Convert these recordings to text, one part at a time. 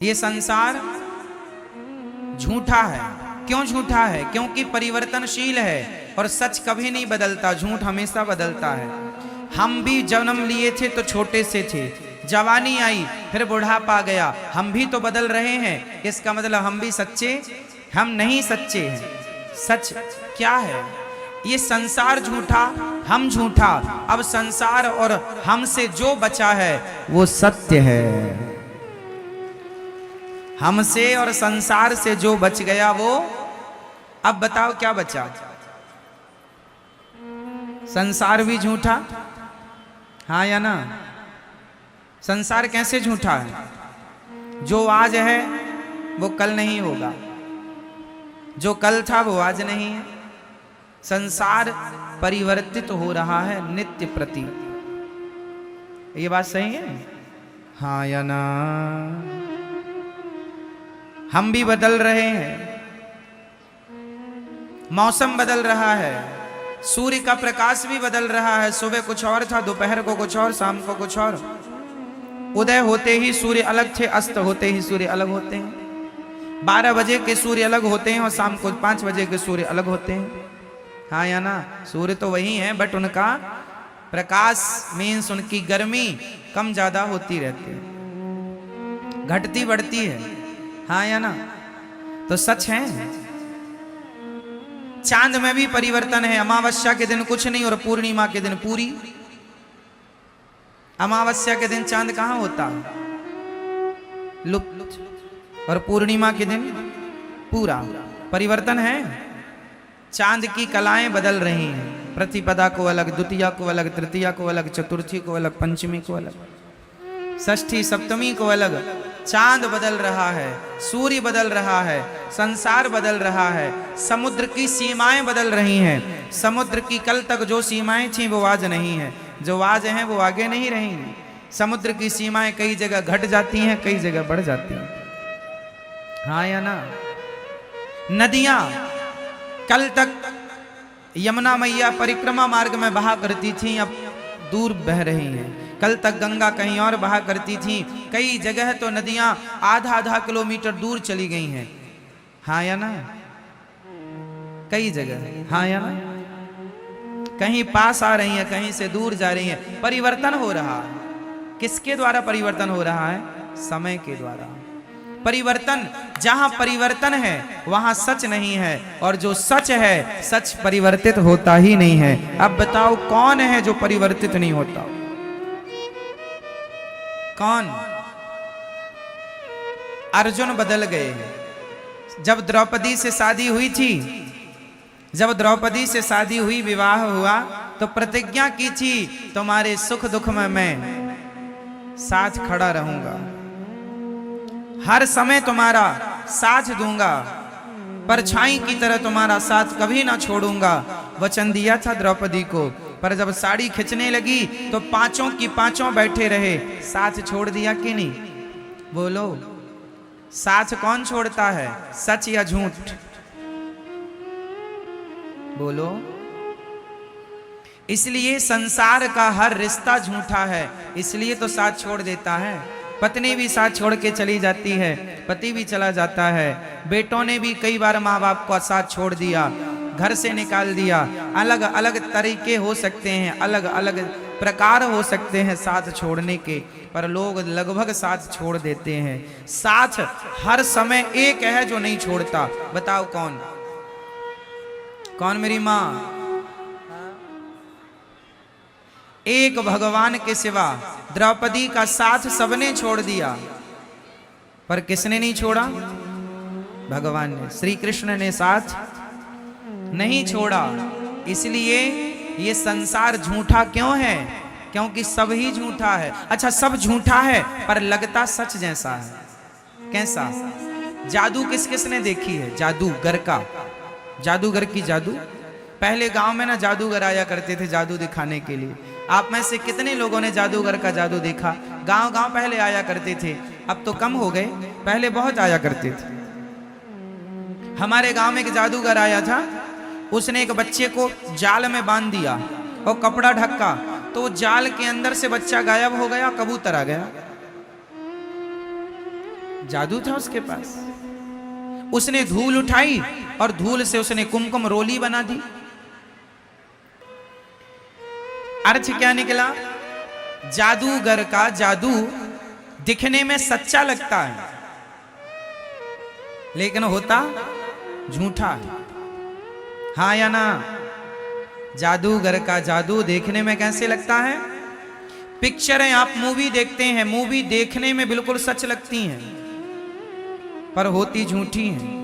ये संसार झूठा है। क्यों झूठा है? क्योंकि परिवर्तनशील है और सच कभी नहीं बदलता, झूठ हमेशा बदलता है। हम भी जन्म लिए थे तो छोटे से थे, जवानी आई फिर बुढ़ापा आ गया, हम भी तो बदल रहे हैं। इसका मतलब हम भी सच्चे, हम नहीं सच्चे हैं। सच क्या है? ये संसार झूठा, हम झूठा। अब संसार और हमसे जो बचा है वो सत्य है। हमसे और संसार से जो बच गया वो, अब बताओ क्या बचा? संसार भी झूठा, हाँ या ना? संसार कैसे झूठा है? जो आज है वो कल नहीं होगा, जो कल था वो आज नहीं है। संसार परिवर्तित हो रहा है नित्य प्रति। ये बात सही है, हाँ या ना? हम भी बदल रहे हैं, मौसम बदल रहा है, सूर्य का प्रकाश भी बदल रहा है। सुबह कुछ और था, दोपहर को कुछ और, शाम को कुछ और। उदय होते ही सूर्य अलग थे, अस्त होते ही सूर्य अलग होते हैं। 12 बजे के सूर्य अलग होते हैं और शाम को 5 बजे के सूर्य अलग होते हैं, हाँ या ना? सूर्य तो वही है, बट उनका प्रकाश मीन्स उनकी गर्मी कम ज्यादा होती रहती है, घटती बढ़ती है, हाँ या ना? तो सच है। चांद में भी परिवर्तन है। अमावस्या के दिन कुछ नहीं और पूर्णिमा के दिन पूरी। अमावस्या के दिन चांद कहां होता? लुप्त। और पूर्णिमा के दिन पूरा। परिवर्तन है। चांद की कलाएं बदल रही हैं। प्रतिपदा को अलग, द्वितीया को अलग, तृतीया को अलग, चतुर्थी को अलग, पंचमी को अलग, षष्ठी सप्तमी को अलग। चांद बदल रहा है, सूर्य बदल रहा है, संसार बदल रहा है, समुद्र की सीमाएं बदल रही हैं। समुद्र की कल तक जो सीमाएं थीं वो आज नहीं है, जो आज हैं वो आगे नहीं रहेंगी। समुद्र की सीमाएं कई जगह घट जाती हैं, कई जगह बढ़ जाती हैं, हाँ या ना? नदियां कल तक यमुना मैया परिक्रमा मार्ग में बहा करती थीं, अब दूर बह रही हैं। कल तक गंगा कहीं और बहा करती थी, कई जगह तो नदियां आधा किलोमीटर दूर चली गई हैं, हाँ या ना? कई जगह, हाँ या ना? कहीं पास आ रही हैं, कहीं से दूर जा रही हैं। परिवर्तन हो रहा है। किसके द्वारा परिवर्तन हो रहा है? समय के द्वारा। परिवर्तन, जहां परिवर्तन है वहां सच नहीं है, और जो सच है, सच परिवर्तित होता ही नहीं है। अब बताओ कौन है जो परिवर्तित नहीं होता? कौन? अर्जुन बदल गए। जब द्रौपदी से शादी हुई थी, जब द्रौपदी से शादी हुई, विवाह हुआ, तो प्रतिज्ञा की थी तुम्हारे सुख दुख में मैं साथ खड़ा रहूंगा, हर समय तुम्हारा साथ दूंगा, परछाई की तरह तुम्हारा साथ कभी ना छोड़ूंगा। वचन दिया था द्रौपदी को, पर जब साड़ी खिंचने लगी तो पांचों की पांचों बैठे रहे। साथ छोड़ दिया कि नहीं? बोलो, साथ कौन छोड़ता है? सच या झूठ? बोलो। इसलिए संसार का हर रिश्ता झूठा है, इसलिए तो साथ छोड़ देता है। पत्नी भी साथ छोड़ के चली जाती है, पति भी चला जाता है, बेटों ने भी कई बार माँ बाप को साथ छोड़ दिया, घर से निकाल दिया। अलग अलग तरीके हो सकते हैं, अलग अलग प्रकार हो सकते हैं साथ छोड़ने के, पर लोग लगभग साथ छोड़ देते हैं। साथ हर समय एक है जो नहीं छोड़ता, बताओ कौन? कौन? मेरी माँ। एक भगवान के सिवा द्रौपदी का साथ सबने छोड़ दिया, पर किसने नहीं छोड़ा? भगवान ने, श्री कृष्ण ने साथ नहीं छोड़ा। इसलिए ये संसार झूठा क्यों है? क्योंकि सब ही झूठा है। अच्छा, सब झूठा है पर लगता सच जैसा है। कैसा? जादू किस किसने देखी है? जादूगर का, जादूगर की जादू। पहले गांव में ना जादूगर आया करते थे जादू दिखाने के लिए। आप में से कितने लोगों ने जादूगर का जादू देखा? गांव गांव पहले आया करते थे, अब तो कम हो गए, पहले बहुत आया करते थे। हमारे गांव में एक जादूगर आया था, उसने एक बच्चे को जाल में बांध दिया और कपड़ा ढका, तो जाल के अंदर से बच्चा गायब हो गया, कबूतर आ गया। जादू था उसके पास। उसने धूल उठाई और धूल से उसने कुमकुम रोली बना दी। अर्थ क्या निकला? जादूगर का जादू दिखने में सच्चा लगता है, लेकिन होता झूठा है। हाँ या ना? जादूगर का जादू देखने में कैसे लगता है? पिक्चरें आप मूवी देखते हैं, मूवी देखने में बिल्कुल सच लगती हैं, पर होती झूठी हैं।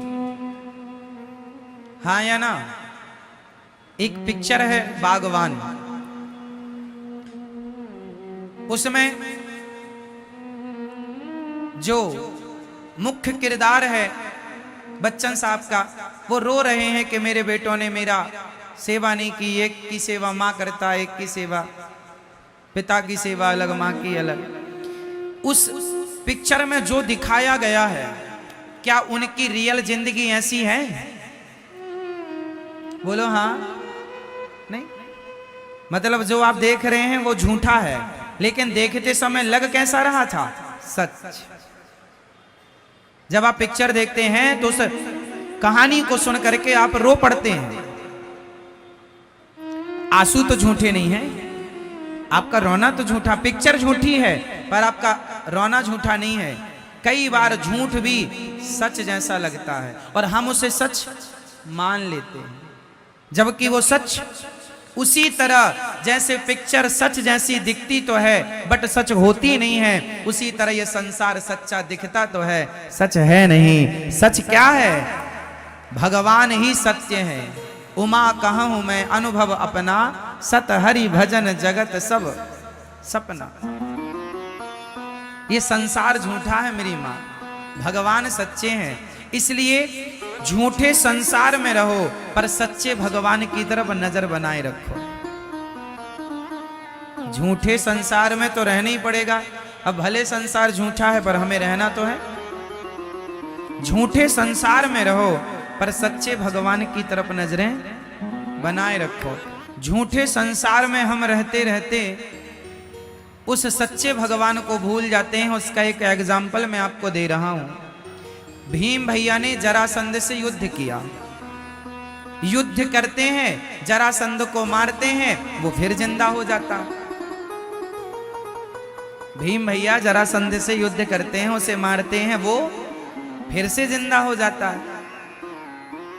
हाँ या ना? एक पिक्चर है बागवान, उसमें जो मुख्य किरदार है बच्चन साहब का, वो रो रहे हैं कि मेरे बेटों ने मेरा सेवा नहीं की। एक की सेवा माँ करता, एक की सेवा पिता की सेवा अलग, माँ की अलग। उस पिक्चर में जो दिखाया गया है, क्या उनकी रियल जिंदगी ऐसी है? बोलो हाँ नहीं? मतलब जो आप देख रहे हैं वो झूठा है, लेकिन देखते समय लग कैसा रहा था? सच। जब आप पिक्चर देखते हैं तो उस कहानी को सुन करके आप रो पड़ते हैं। आंसू तो झूठे नहीं है, आपका रोना तो झूठा, पिक्चर झूठी है पर आपका रोना झूठा नहीं है। कई बार झूठ भी सच जैसा लगता है और हम उसे सच मान लेते हैं, जबकि वो सच उसी तरह जैसे पिक्चर सच जैसी दिखती तो है बट सच होती नहीं है, उसी तरह ये संसार सच्चा दिखता तो है, सच है नहीं। सच क्या है? भगवान ही सत्य है। उमा कहूं मैं अनुभव अपना, सत हरि भजन जगत सब सपना। ये संसार झूठा है मेरी माँ, भगवान सच्चे हैं। इसलिए झूठे संसार में रहो पर सच्चे भगवान की तरफ नजर बनाए रखो। झूठे संसार में तो रहना ही पड़ेगा। अब भले संसार झूठा है पर हमें रहना तो है। झूठे संसार में रहो पर सच्चे भगवान की तरफ नजरें बनाए रखो। झूठे संसार में हम रहते रहते उस सच्चे भगवान को भूल जाते हैं। उसका एक एग्जाम्पल मैं आपको दे रहा हूं। भीम भैया ने जरासंध से युद्ध किया। युद्ध करते हैं, जरासंध को मारते हैं, वो फिर जिंदा हो जाता। भीम भैया जरासंध से युद्ध करते हैं, उसे मारते हैं, वो फिर से जिंदा हो जाता है।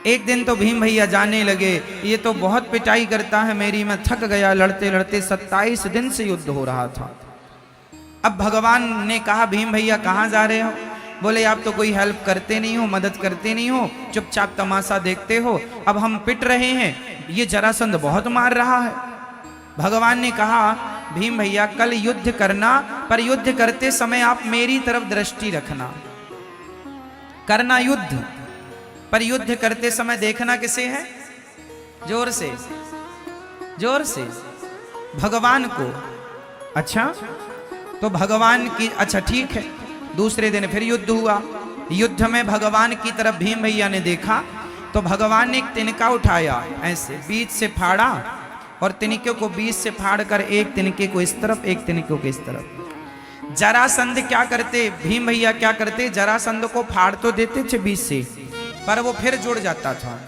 एक दिन तो भीम भैया जाने लगे, ये तो बहुत पिटाई करता है मेरी, मैं थक गया लड़ते लड़ते। 27 दिन से युद्ध हो रहा था। अब भगवान ने कहा भीम भैया कहाँ जा रहे हो? बोले आप तो कोई हेल्प करते नहीं हो, मदद करते नहीं हो, चुपचाप तमाशा देखते हो। अब हम पिट रहे हैं, ये जरासंध बहुत मार रहा है। भगवान ने कहा भीम भैया कल युद्ध करना, पर युद्ध करते समय आप मेरी तरफ दृष्टि रखना। करना युद्ध, पर युद्ध करते समय देखना किसे है? जोर से, जोर से, भगवान को। अच्छा, तो भगवान की, अच्छा ठीक है। दूसरे दिन फिर युद्ध हुआ। युद्ध में भगवान की तरफ भीम भैया ने देखा तो भगवान ने एक तिनका उठाया, ऐसे बीच से फाड़ा और तिनके को बीच से फाड़ कर एक तिनके को इस तरफ, एक तिनके को इस तरफ। जरासंध क्या करते, भीम भैया क्या करते, जरासंध को फाड़ तो देते थे बीच से, पर वो फिर जुड़ जाता था।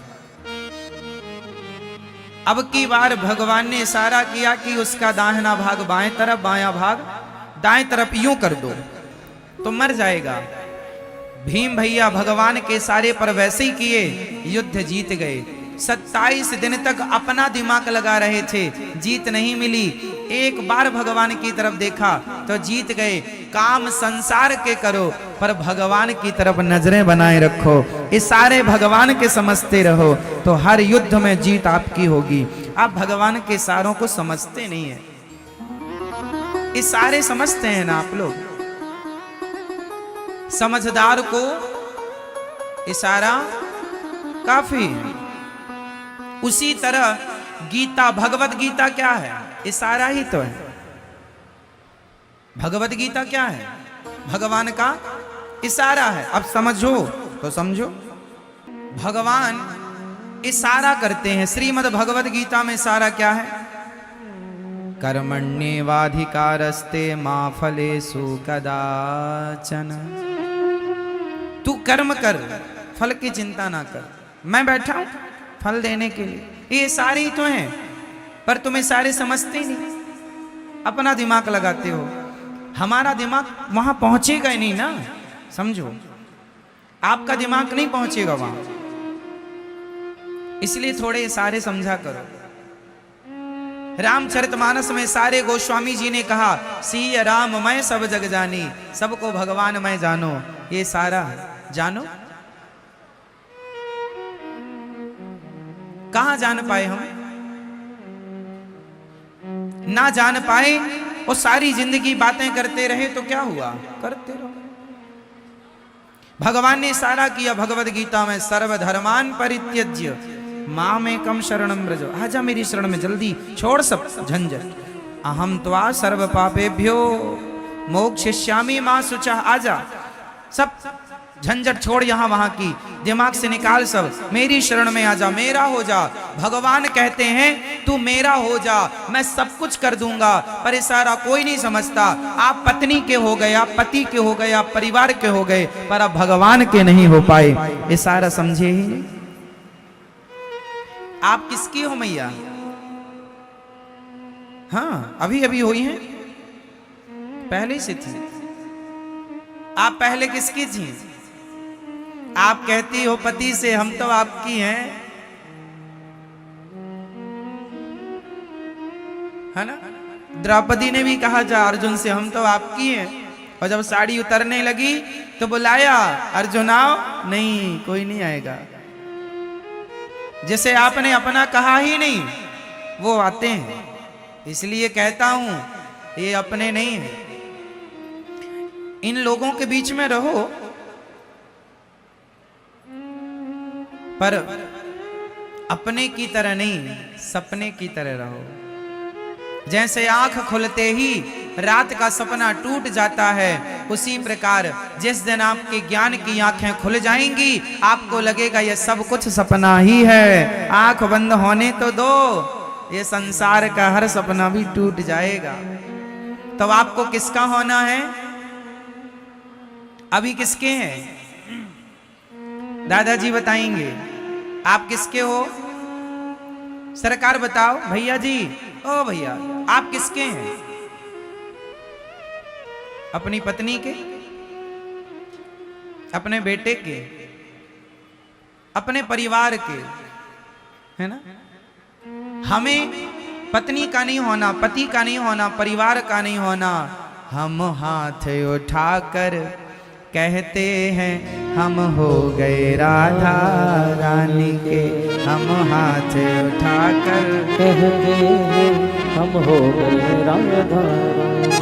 अब की बार भगवान ने इशारा किया कि उसका दाहिना भाग बाएं तरफ, बायां भाग दाएं तरफ, यूं कर दो तो मर जाएगा। भीम भैया भगवान के इशारे पर वैसे ही किए, युद्ध जीत गए। 27 दिन तक अपना दिमाग लगा रहे थे, जीत नहीं मिली। एक बार भगवान की तरफ देखा तो जीत गए। काम संसार के करो पर भगवान की तरफ नजरें बनाए रखो, इशारे भगवान के समझते रहो तो हर युद्ध में जीत आपकी होगी। आप भगवान के इशारों को समझते नहीं है, इशारे समझते हैं ना आप लोग। समझदार को इशारा काफी है। उसी तरह गीता, भगवत गीता क्या है? इशारा ही तो है। भगवत गीता क्या है? भगवान का इशारा है। अब समझो तो समझो, भगवान इशारा करते हैं। श्रीमद् भगवत गीता में इशारा क्या है? कर्मण्येवाधिकारस्ते मा फलेषु कदाचन। तू कर्म कर, फल की चिंता ना कर, मैं बैठा हूं फल देने के लिए। ये सारे ही तो हैं, पर तुम्हें सारे समझते ही नहीं, अपना दिमाग लगाते हो। हमारा दिमाग वहां पहुंचेगा ही नहीं ना, समझो, आपका दिमाग नहीं पहुंचेगा वहां, इसलिए थोड़े सारे समझा करो। रामचरितमानस में सारे गोस्वामी जी ने कहा, सिय राम मैं सब जग जानी, सबको भगवान मैं जानो। ये सारा जानो, कहां जान पाए हम? ना जान पाए और सारी जिंदगी बातें करते रहे तो क्या हुआ? करते रहो। भगवान ने सारा किया भगवद गीता में, सर्वधर्मान परित्यज्य मामेकं शरणं व्रज। आजा मेरी शरण में, जल्दी छोड़ सब झंझट। अहम त्वा सर्व पापेभ्यो मोक्षयिष्यामि मा शुचः। आजा, सब झंझट छोड़ यहां वहां की, दिमाग से निकाल सब, मेरी शरण में आजा, मेरा हो जा। भगवान कहते हैं तू मेरा हो जा, मैं सब कुछ कर दूंगा। पर ये सारा कोई नहीं समझता। आप पत्नी के हो गए, आप पति के हो गए, आप परिवार के हो गए, पर आप भगवान के नहीं हो पाए। ये सारा समझे ही नहीं। आप किसकी हो मैया? हाँ, अभी अभी हुई हैं, पहले से थी। आप पहले किसकी थी? आप कहती हो पति से, हम तो आपकी हैं, है ना? द्रौपदी ने भी कहा जा अर्जुन से, हम तो आपकी हैं। और जब साड़ी उतरने लगी तो बुलाया, अर्जुन आओ, नहीं कोई नहीं आएगा। जैसे आपने अपना कहा ही नहीं, वो आते हैं। इसलिए कहता हूं ये अपने नहीं है। इन लोगों के बीच में रहो, पर अपने की तरह नहीं, सपने की तरह रहो। जैसे आंख खुलते ही रात का सपना टूट जाता है, उसी प्रकार जिस दिन आपके ज्ञान की आंखें खुल जाएंगी, आपको लगेगा ये सब कुछ सपना ही है। आंख बंद होने तो दो, ये संसार का हर सपना भी टूट जाएगा। तो आपको किसका होना है? अभी किसके हैं? दादाजी बताएंगे आप किसके हो। सरकार बताओ, भैया जी, ओ भैया, आप किसके हैं? अपनी पत्नी के, अपने बेटे के, अपने परिवार के, है ना? हमें पत्नी का नहीं होना, पति का नहीं होना, परिवार का नहीं होना। हम हाथ उठाकर कहते हैं हम हो गए राधा रानी के। हम हाथ उठाकर कहते हैं हम हो गए राधा रानी।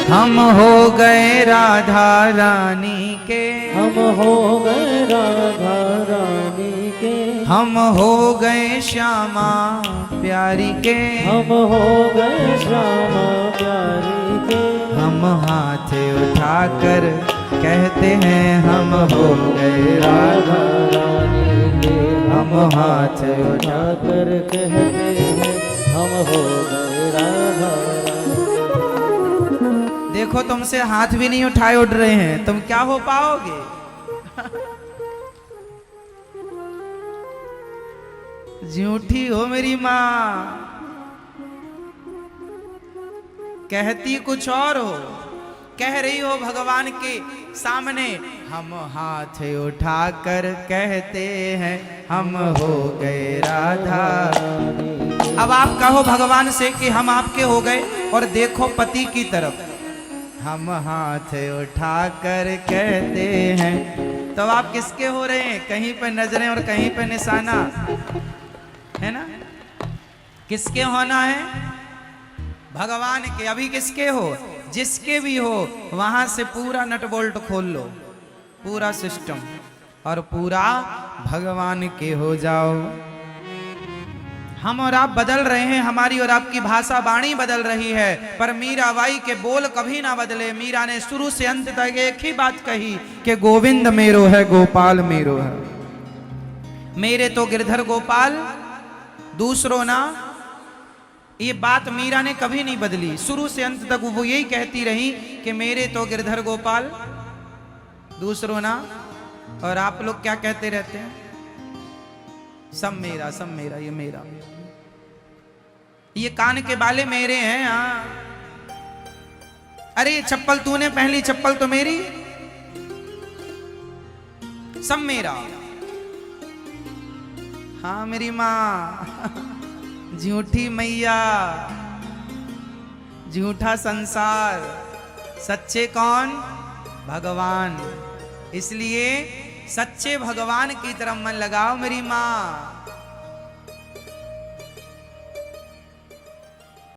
हम हो गए राधा रानी के। हम हो गए राधा रानी के। हम हो गए श्यामा प्यारी के। हम हो गए श्यामा प्यारी के। हम हाथ उठाकर कहते हैं हम हो गए राधा रानी के। हम हाथ उठाकर कहते हैं हम हो गए राधा रानी। देखो तुमसे हाथ भी नहीं उठाए उठ रहे हैं, तुम क्या हो पाओगे? झूठी हो मेरी माँ, कहती कुछ और हो, कह रही हो भगवान के सामने हम हाथ उठाकर कहते हैं हम हो गए राधा। अब आप कहो भगवान से कि हम आपके हो गए, और देखो पति की तरफ, हम हाथ उठाकर कहते हैं। तो आप किसके हो रहे हैं? कहीं पे नजरें और कहीं पे निशाना, है ना? किसके होना है? भगवान के। अभी किसके हो? जिसके भी हो, वहां से पूरा नट बोल्ट खोल लो, पूरा सिस्टम, और पूरा भगवान के हो जाओ। हम और आप बदल रहे हैं, हमारी और आपकी भाषा वाणी बदल रही है, पर मीराबाई के बोल कभी ना बदले। मीरा ने शुरू से अंत तक एक ही बात कही कि गोविंद मेरो है, गोपाल मेरो है। मेरे तो गिरधर गोपाल, दूसरों ना। ये बात मीरा ने कभी नहीं बदली, शुरू से अंत तक वो यही कहती रही कि मेरे तो गिरधर गोपाल, दूसरों ना। और आप लोग क्या कहते रहते हैं? सब मेरा, ये मेरा। ये कान के बाले मेरे हैं। हाँ, अरे ये चप्पल तूने पहली, चप्पल तो मेरी। सब मेरा। हाँ मेरी माँ, झूठी मैया, झूठा संसार, सच्चे कौन? भगवान। इसलिए सच्चे भगवान की तरफ मन लगाओ मेरी माँ।